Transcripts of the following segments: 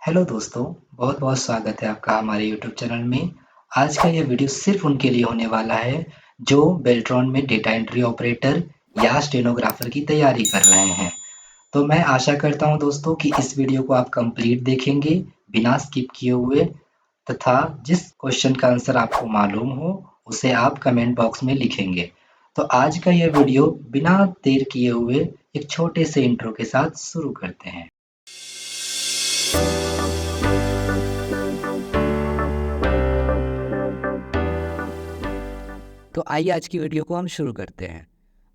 Hello दोस्तों, बहुत-बहुत स्वागत है आपका हमारे यूट्यूब चैनल में। आज का ये वीडियो सिर्फ़ उनके लिए होने वाला है, जो बेल्ट्रॉन में डेटा एंट्री ऑपरेटर या स्टेनोग्राफ़र की तैयारी कर रहे हैं। तो मैं आशा करता हूँ दोस्तों कि इस वीडियो को आप कंप्लीट देखेंगे, बिना स्किप किए हुए तथा जिस क्वेश्चन का आंसर आपको मालूम हो, उसे आप कमेंट बॉक्स में लिखेंगे। तो आज का ये वीडियो बिना देर किए हुए एक छोटे से इंट्रो के साथ शुरू करते हैं। तो आइए आज की वीडियो को हम शुरू करते हैं।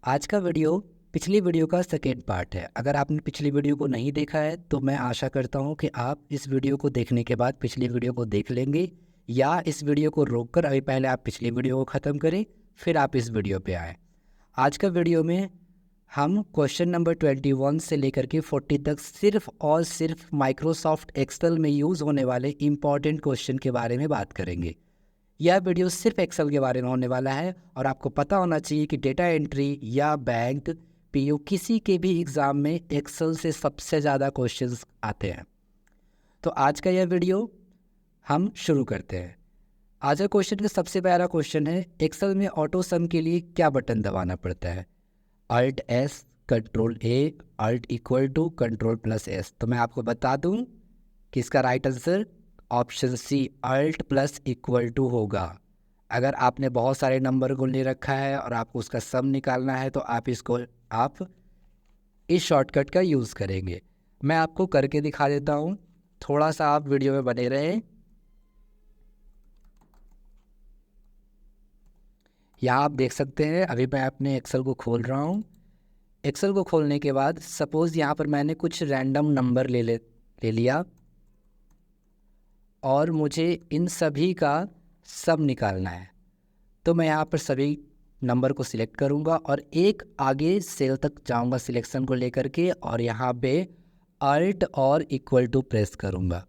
आज का वीडियो पिछली वीडियो का सेकेंड पार्ट है। अगर आपने पिछली वीडियो को नहीं देखा है तो मैं आशा करता हूं कि आप इस वीडियो को देखने के बाद पिछली वीडियो को देख लेंगे, या इस वीडियो को रोककर अभी पहले आप पिछली वीडियो को ख़त्म करें, फिर आप इस वीडियो पे आएँ। आज का वीडियो में हम क्वेश्चन नंबर 21 से लेकर के 40 तक सिर्फ और सिर्फ माइक्रोसॉफ्ट एक्सेल में यूज़ होने वाले इम्पॉर्टेंट क्वेश्चन के बारे में बात करेंगे। यह वीडियो सिर्फ एक्सेल के बारे में होने वाला है और आपको पता होना चाहिए कि डेटा एंट्री या बैंक पीओ किसी के भी एग्ज़ाम में एक्सेल से सबसे ज़्यादा क्वेश्चंस आते हैं। तो आज का यह वीडियो हम शुरू करते हैं। आज का क्वेश्चन का सबसे पहला क्वेश्चन है, एक्सेल में ऑटो सम के लिए क्या बटन दबाना पड़ता है? Alt S, control A, alt equal to, control plus S. तो मैं आपको बता दूं कि इसका right answer option C alt plus equal to होगा। अगर आपने बहुत सारे नंबर को ले रखा है और आपको उसका सम निकालना है तो आप इस शॉर्टकट का यूज़ करेंगे। मैं आपको करके दिखा देता हूँ, थोड़ा सा आप वीडियो में बने रहें। यहाँ आप देख सकते हैं, अभी मैं अपने एक्सेल को खोल रहा हूँ। एक्सेल को खोलने के बाद सपोज़ यहाँ पर मैंने कुछ रैंडम नंबर ले लिया और मुझे इन सभी का सम निकालना है। तो मैं यहाँ पर सभी नंबर को सिलेक्ट करूँगा और एक आगे सेल तक जाऊँगा सिलेक्शन को लेकर के, और यहाँ पे अल्ट और इक्वल टू प्रेस करूँगा।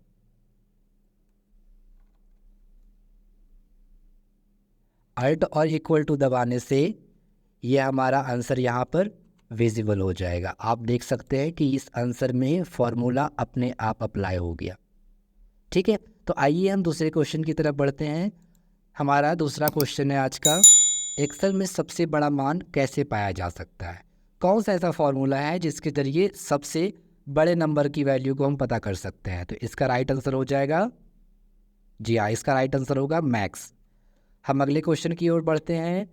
अल्ट और इक्वल टू दबाने से ये हमारा आंसर यहाँ पर विजिबल हो जाएगा। आप देख सकते हैं कि इस आंसर में फॉर्मूला अपने आप अप्लाई हो गया। ठीक है, तो आइए हम दूसरे क्वेश्चन की तरफ बढ़ते हैं। हमारा दूसरा क्वेश्चन है आज का, एक्सेल में सबसे बड़ा मान कैसे पाया जा सकता है? कौन सा ऐसा फॉर्मूला है जिसके जरिए सबसे बड़े नंबर की वैल्यू को हम पता कर सकते हैं? तो इसका राइट आंसर हो जाएगा, जी हाँ, इसका राइट आंसर होगा मैक्स। हम अगले क्वेश्चन की ओर बढ़ते हैं।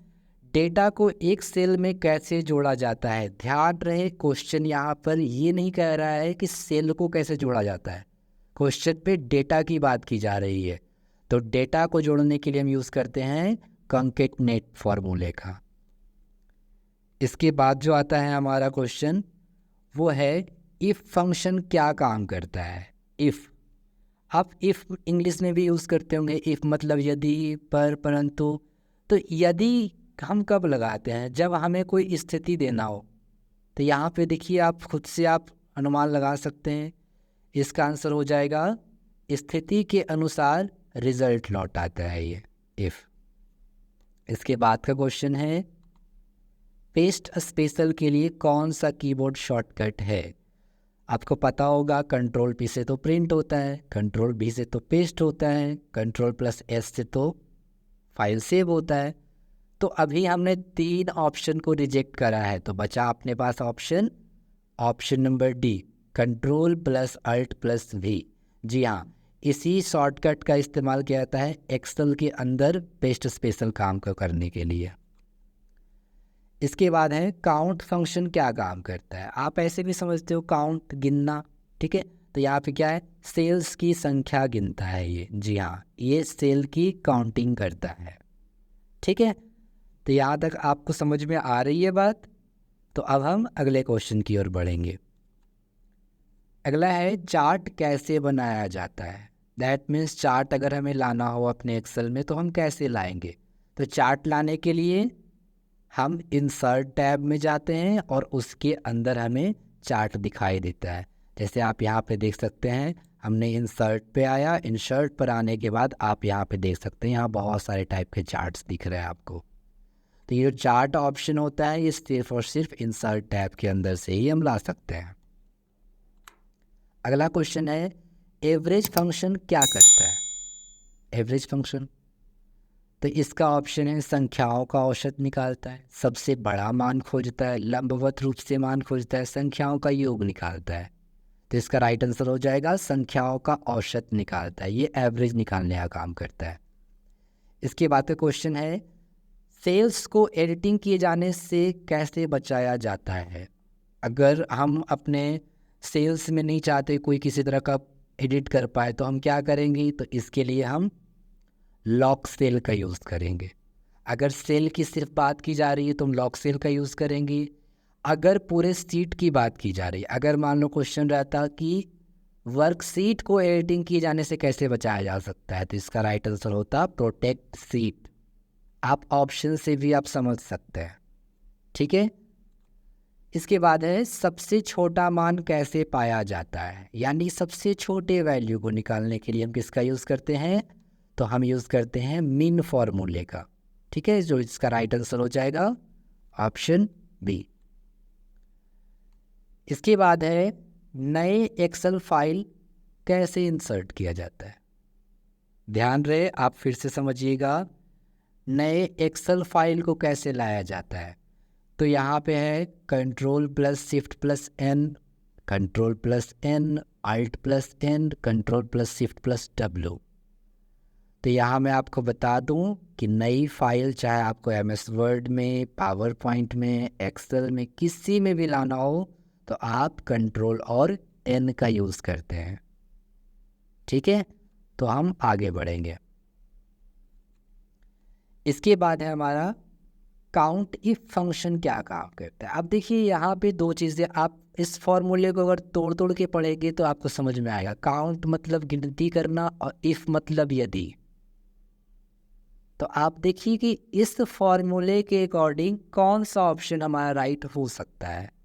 डेटा को एक सेल में कैसे जोड़ा जाता है? ध्यान रहे, क्वेश्चन यहाँ पर ये नहीं कह रहा है कि सेल को कैसे जोड़ा जाता है, क्वेश्चन पे डेटा की बात की जा रही है। तो डेटा को जोड़ने के लिए हम यूज़ करते हैं कंकेटनेट फॉर्मूले का। इसके बाद जो आता है हमारा क्वेश्चन, वो है इफ़ फंक्शन क्या काम करता है? इफ़, आप इफ़ इंग्लिश में भी यूज़ करते होंगे। इफ़ मतलब यदि, पर, परंतु। तो यदि हम कब लगाते हैं? जब हमें कोई स्थिति देना हो। तो यहाँ पे देखिए, आप खुद से आप अनुमान लगा सकते हैं। इसका आंसर हो जाएगा स्थिति के अनुसार रिजल्ट लौट आता है ये इफ़। इसके बाद का क्वेश्चन है, पेस्ट स्पेशल के लिए कौन सा कीबोर्ड शॉर्टकट है? आपको पता होगा, कंट्रोल पी से तो प्रिंट होता है, कंट्रोल बी से तो पेस्ट होता है, कंट्रोल प्लस एस से तो फाइल सेव होता है। तो अभी हमने 3 ऑप्शन को रिजेक्ट करा है, तो बचा अपने पास option number D, control plus alt plus V. जी हाँ, इसी शॉर्टकट का इस्तेमाल किया जाता है एक्सेल के अंदर पेस्ट स्पेशल काम को करने के लिए। इसके बाद है काउंट फंक्शन क्या काम करता है? आप ऐसे भी समझते हो, काउंट गिनना, ठीक है। तो यहाँ पे क्या है, सेल्स की संख्या गिनता है ये। जी हाँ, ये सेल की काउंटिंग करता है, ठीक है। तो यहाँ तक आपको समझ में आ रही है बात? तो अब हम अगले क्वेश्चन की ओर बढ़ेंगे। अगला है, चार्ट कैसे बनाया जाता है? दैट मीन्स चार्ट अगर हमें लाना हो अपने एक्सेल में तो हम कैसे लाएंगे? तो चार्ट लाने के लिए हम इंसर्ट टैब में जाते हैं और उसके अंदर हमें चार्ट दिखाई देता है। जैसे आप यहाँ पे देख सकते हैं, हमने इंसर्ट पे आया, इंसर्ट पर आने के बाद आप यहाँ पे देख सकते हैं, यहाँ बहुत सारे टाइप के चार्ट्स दिख रहे हैं आपको। तो ये जो चार्ट ऑप्शन होता है, ये सिर्फ और सिर्फ इंसर्ट टैब के अंदर से ही हम ला सकते हैं। अगला क्वेश्चन है, एवरेज फंक्शन क्या करता है? एवरेज फंक्शन तो इसका ऑप्शन है संख्याओं का औसत निकालता है, सबसे बड़ा मान खोजता है, लंबवत रूप से मान खोजता है, संख्याओं का योग निकालता है। तो इसका राइट आंसर हो जाएगा संख्याओं का औसत निकालता है, ये एवरेज निकालने का काम करता है। इसके बाद का क्वेश्चन है सेल्स को एडिटिंग किए जाने से कैसे बचाया जाता है? अगर हम अपने सेल्स में नहीं चाहते कोई किसी तरह का एडिट कर पाए तो हम क्या करेंगे? तो इसके लिए हम लॉक सेल का यूज़ करेंगे। अगर सेल की सिर्फ बात की जा रही है तो हम लॉक सेल का यूज़ करेंगे। अगर पूरे सीट की बात की जा रही है, अगर मान लो क्वेश्चन रहता कि वर्कशीट को एडिटिंग किए जाने से कैसे बचाया जा सकता है, तो इसका राइट आंसर होता प्रोटेक्ट सीट। आप ऑप्शन से भी आप समझ सकते हैं, ठीक है। इसके बाद है सबसे छोटा मान कैसे पाया जाता है, यानी सबसे छोटे वैल्यू को निकालने के लिए हम किसका यूज़ करते हैं? तो हम यूज़ करते हैं मिन फॉर्मूले का, ठीक है, जो इसका राइट आंसर हो जाएगा ऑप्शन बी। इसके बाद है नए एक्सेल फाइल कैसे इंसर्ट किया जाता है? ध्यान रहे, आप फिर से समझिएगा, नए एक्सेल फाइल को कैसे लाया जाता है। तो यहाँ पे है control plus shift plus N, control plus N, alt plus N, control plus shift plus W. तो यहाँ मैं आपको बता दूँ कि नई फाइल चाहे आपको MS वर्ड में, पावर पॉइंट में, एक्सेल में, किसी में भी लाना हो तो आप कंट्रोल और एन का यूज़ करते हैं, ठीक है। तो हम आगे बढ़ेंगे। इसके बाद है हमारा काउंट इफ फंक्शन क्या काम करता है। अब देखिए यहाँ पे दो चीज़ें, आप इस फॉर्मूले को अगर तोड़ तोड़ के पढ़ेंगे तो आपको समझ में आएगा। काउंट मतलब गिनती करना और इफ मतलब यदि। तो आप देखिए कि इस फॉर्मूले के अकॉर्डिंग कौन सा ऑप्शन हमारा राइट हो सकता है।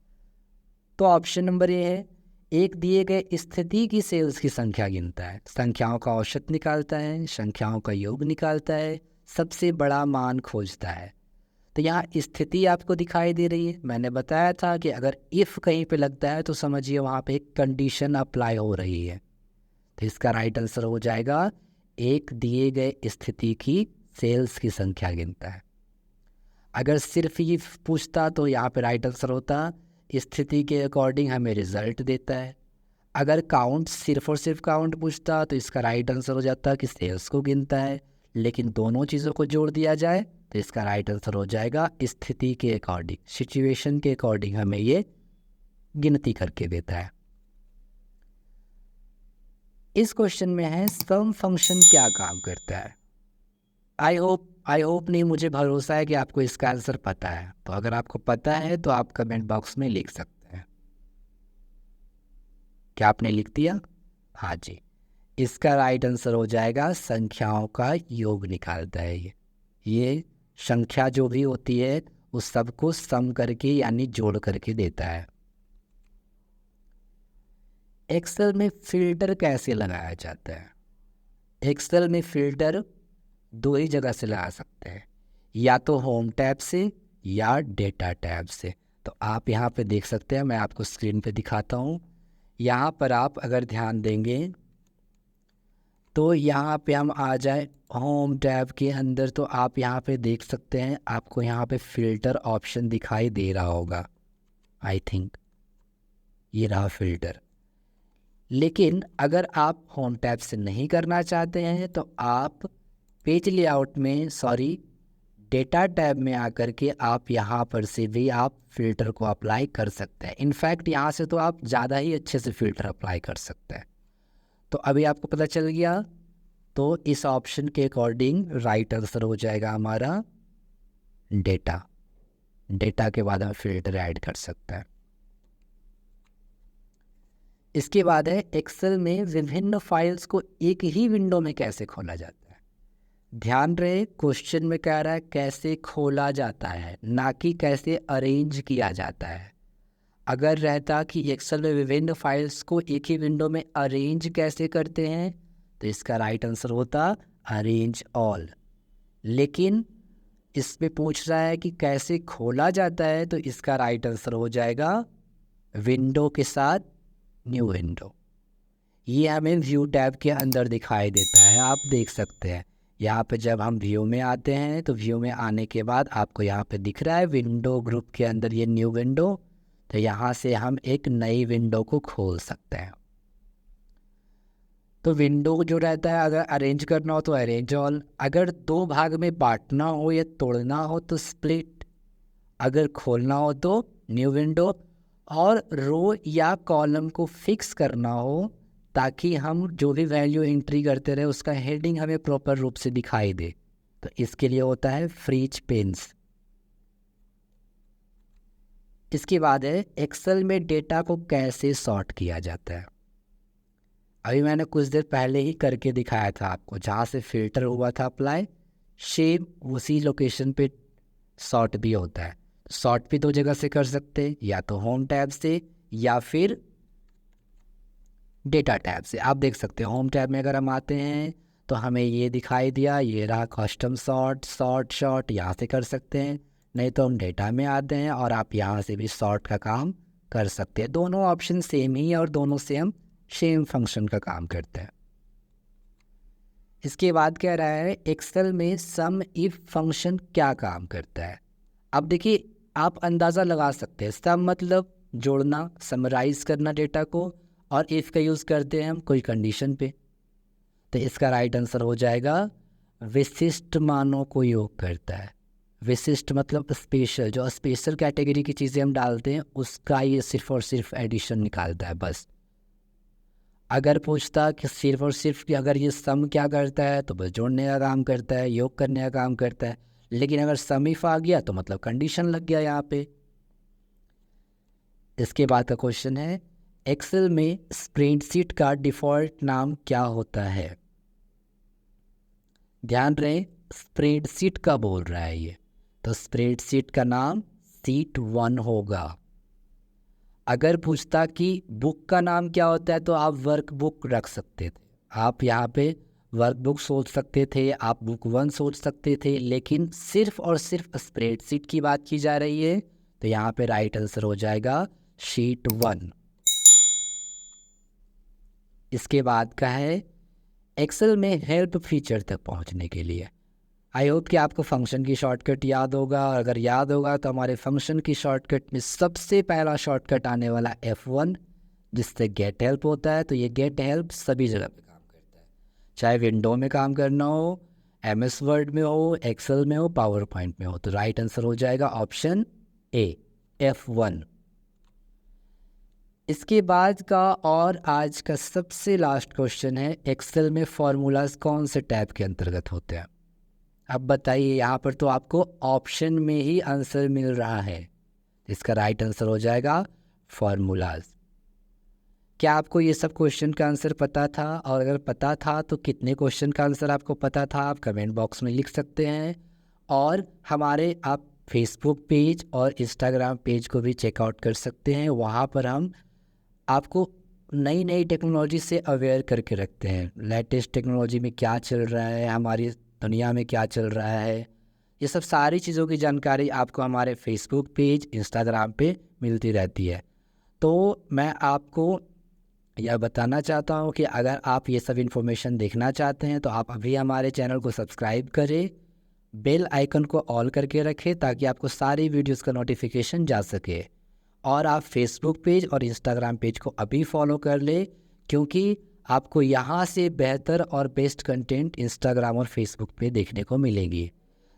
तो ऑप्शन नंबर ए है, एक दिए गए स्थिति की सेल्स की संख्या गिनता है, संख्याओं का औसत निकालता है, संख्याओं का योग निकालता है, सबसे बड़ा मान खोजता है। तो यहाँ स्थिति आपको दिखाई दे रही है। मैंने बताया था कि अगर इफ़ कहीं पे लगता है तो समझिए वहाँ पे एक कंडीशन अप्लाई हो रही है। तो इसका राइट आंसर हो जाएगा एक दिए गए स्थिति की सेल्स की संख्या गिनता है। अगर सिर्फ ये पूछता तो यहाँ पे राइट आंसर होता स्थिति के अकॉर्डिंग हमें रिजल्ट देता है। अगर काउंट सिर्फ और सिर्फ काउंट पूछता तो इसका राइट आंसर हो जाता कि सेल्स को गिनता है। लेकिन दोनों चीज़ों को जोड़ दिया जाए तो इसका राइट आंसर हो जाएगा स्थिति के अकॉर्डिंग, सिचुएशन के अकॉर्डिंग हमें ये गिनती करके देता है। इस क्वेश्चन में है सम फंक्शन क्या काम करता है। आई होप नहीं, मुझे भरोसा है कि आपको इसका आंसर पता है। तो अगर आपको पता है तो आप कमेंट बॉक्स में लिख सकते हैं। क्या आपने लिख दिया? हाँ जी। इसका राइट आंसर हो जाएगा संख्याओं का योग निकालता है ये संख्या जो भी होती है उस सबको सम करके यानी जोड़ करके देता है। एक्सेल में फिल्टर कैसे लगाया जाता है? एक्सेल में फिल्टर दो ही जगह से लगा सकते हैं, या तो होम टैब से या डेटा टैब से। तो आप यहाँ पे देख सकते हैं, मैं आपको स्क्रीन पे दिखाता हूँ। यहाँ पर आप अगर ध्यान देंगे तो यहाँ पे हम आ जाए होम टैब के अंदर, तो आप यहाँ पे देख सकते हैं, आपको यहाँ पे फ़िल्टर ऑप्शन दिखाई दे रहा होगा। आई थिंक ये रहा फ़िल्टर। लेकिन अगर आप होम टैब से नहीं करना चाहते हैं तो आप पेज लेआउट में डेटा टैब में आकर के आप यहाँ पर से भी आप फ़िल्टर को अप्लाई कर सकते हैं। इनफैक्ट यहाँ से तो आप ज़्यादा ही अच्छे से फ़िल्टर अप्लाई कर सकते हैं। तो अभी आपको पता चल गया, तो इस ऑप्शन के अकॉर्डिंग राइट आंसर हो जाएगा हमारा डेटा के बाद हम फिल्टर ऐड कर सकते हैं। इसके बाद है एक्सेल में विभिन्न फाइल्स को एक ही विंडो में कैसे खोला जाता है। ध्यान रहे, क्वेश्चन में कह रहा है कैसे खोला जाता है, ना कि कैसे अरेंज किया जाता है। अगर रहता कि एक्सेल में विभिन्न फाइल्स को एक ही विंडो में अरेंज कैसे करते हैं तो इसका राइट आंसर होता अरेंज ऑल। लेकिन इसमें पूछ रहा है कि कैसे खोला जाता है, तो इसका राइट आंसर हो जाएगा विंडो के साथ न्यू विंडो। ये हमें व्यू टैब के अंदर दिखाई देता है, आप देख सकते हैं। यहाँ पे जब हम व्यू में आते हैं तो व्यू में आने के बाद आपको यहाँ पे दिख रहा है विंडो ग्रुप के अंदर ये न्यू विंडो, तो यहाँ से हम एक नई विंडो को खोल सकते हैं। तो विंडो जो रहता है अगर अरेंज करना हो तो अरेंज ऑल, अगर दो भाग में बांटना हो या तोड़ना हो तो स्प्लिट, अगर खोलना हो तो न्यू विंडो, और रो या कॉलम को फिक्स करना हो ताकि हम जो भी वैल्यू एंट्री करते रहे उसका हेडिंग हमें प्रॉपर रूप से दिखाई दे, तो इसके लिए होता है फ्रीज पेन्स। इसके बाद है एक्सेल में डेटा को कैसे सॉर्ट किया जाता है। अभी मैंने कुछ देर पहले ही करके दिखाया था आपको, जहाँ से फिल्टर हुआ था अप्लाई, सेम उसी लोकेशन पे सॉर्ट भी होता है। सॉर्ट भी दो जगह से कर सकते हैं, या तो होम टैब से या फिर डेटा टैब से। आप देख सकते हैं होम टैब में अगर हम आते हैं तो हमें ये दिखाई दिया, ये रहा कस्टम सॉर्ट, शॉर्ट, यहाँ से कर सकते हैं। नहीं तो हम डेटा में आते हैं और आप यहाँ से भी सॉर्ट का काम कर सकते हैं। दोनों ऑप्शन सेम ही है और दोनों से हम सेम फंक्शन का काम करते हैं। इसके बाद कह रहा है एक्सेल में सम इफ फंक्शन क्या काम करता है। अब देखिए आप अंदाज़ा लगा सकते हैं, सम मतलब जोड़ना, समराइज करना डेटा को, और इफ़ का यूज़ करते हैं हम कोई कंडीशन पे। तो इसका राइट आंसर हो जाएगा विशिष्ट मानों को योग करता है। विशिष्ट मतलब स्पेशल, जो स्पेशल कैटेगरी की चीज़ें हम डालते हैं उसका ये सिर्फ और सिर्फ एडिशन निकालता है बस। अगर पूछता कि सिर्फ और सिर्फ कि अगर ये सम क्या करता है तो बस जोड़ने का काम करता है, योग करने का काम करता है। लेकिन अगर सम इफ आ गया तो मतलब कंडीशन लग गया यहाँ पे। इसके बाद का क्वेश्चन है एक्सेल में स्प्रेडशीट का डिफ़ॉल्ट नाम क्या होता है। ध्यान रहे स्प्रेडशीट का बोल रहा है ये, तो स्प्रेडशीट का नाम शीट 1 होगा। अगर पूछता कि बुक का नाम क्या होता है तो आप वर्क बुक रख सकते थे, आप यहाँ पे वर्क बुक सोच सकते थे, आप बुक 1 सोच सकते थे, लेकिन सिर्फ और सिर्फ स्प्रेडशीट की बात की जा रही है, तो यहाँ पे राइट आंसर हो जाएगा शीट 1। इसके बाद का है एक्सेल में हेल्प फीचर तक पहुँचने के लिए। आई होप कि आपको फंक्शन की शॉर्टकट याद होगा, और अगर याद होगा तो हमारे फंक्शन की शॉर्टकट में सबसे पहला शॉर्टकट आने वाला F1, जिससे गेट हेल्प होता है। तो ये गेट हेल्प सभी जगह पे काम करता है, चाहे विंडो में काम करना हो, MS वर्ड में हो, एक्सेल में हो, पावर पॉइंट में हो। तो राइट आंसर हो जाएगा ऑप्शन ए F1। इसके बाद का और आज का सबसे लास्ट क्वेश्चन है एक्सेल में फॉर्मूलाज कौन से टैब के अंतर्गत होते हैं। अब बताइए, यहाँ पर तो आपको ऑप्शन में ही आंसर मिल रहा है, इसका राइट आंसर हो जाएगा फॉर्मूलाज। क्या आपको ये सब क्वेश्चन का आंसर पता था, और अगर पता था तो कितने क्वेश्चन का आंसर आपको पता था, आप कमेंट बॉक्स में लिख सकते हैं। और हमारे आप फेसबुक पेज और इंस्टाग्राम पेज को भी चेकआउट कर सकते हैं, वहाँ पर हम आपको नई नई टेक्नोलॉजी से अवेयर करके रखते हैं। लेटेस्ट टेक्नोलॉजी में क्या चल रहा है, हमारी दुनिया में क्या चल रहा है, ये सब सारी चीज़ों की जानकारी आपको हमारे फेसबुक पेज, इंस्टाग्राम पे मिलती रहती है। तो मैं आपको यह बताना चाहता हूँ कि अगर आप ये सब इन्फॉर्मेशन देखना चाहते हैं तो आप अभी हमारे चैनल को सब्सक्राइब करें, बेल आइकन को ऑल करके रखें ताकि आपको सारी वीडियोस का नोटिफिकेशन जा सके। और आप फेसबुक पेज और इंस्टाग्राम पेज को अभी फॉलो कर ले, क्योंकि आपको यहाँ से बेहतर और बेस्ट कंटेंट इंस्टाग्राम और फेसबुक पे देखने को मिलेगी।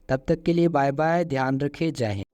तब तक के लिए बाय बाय, ध्यान रखें, जय हिंद।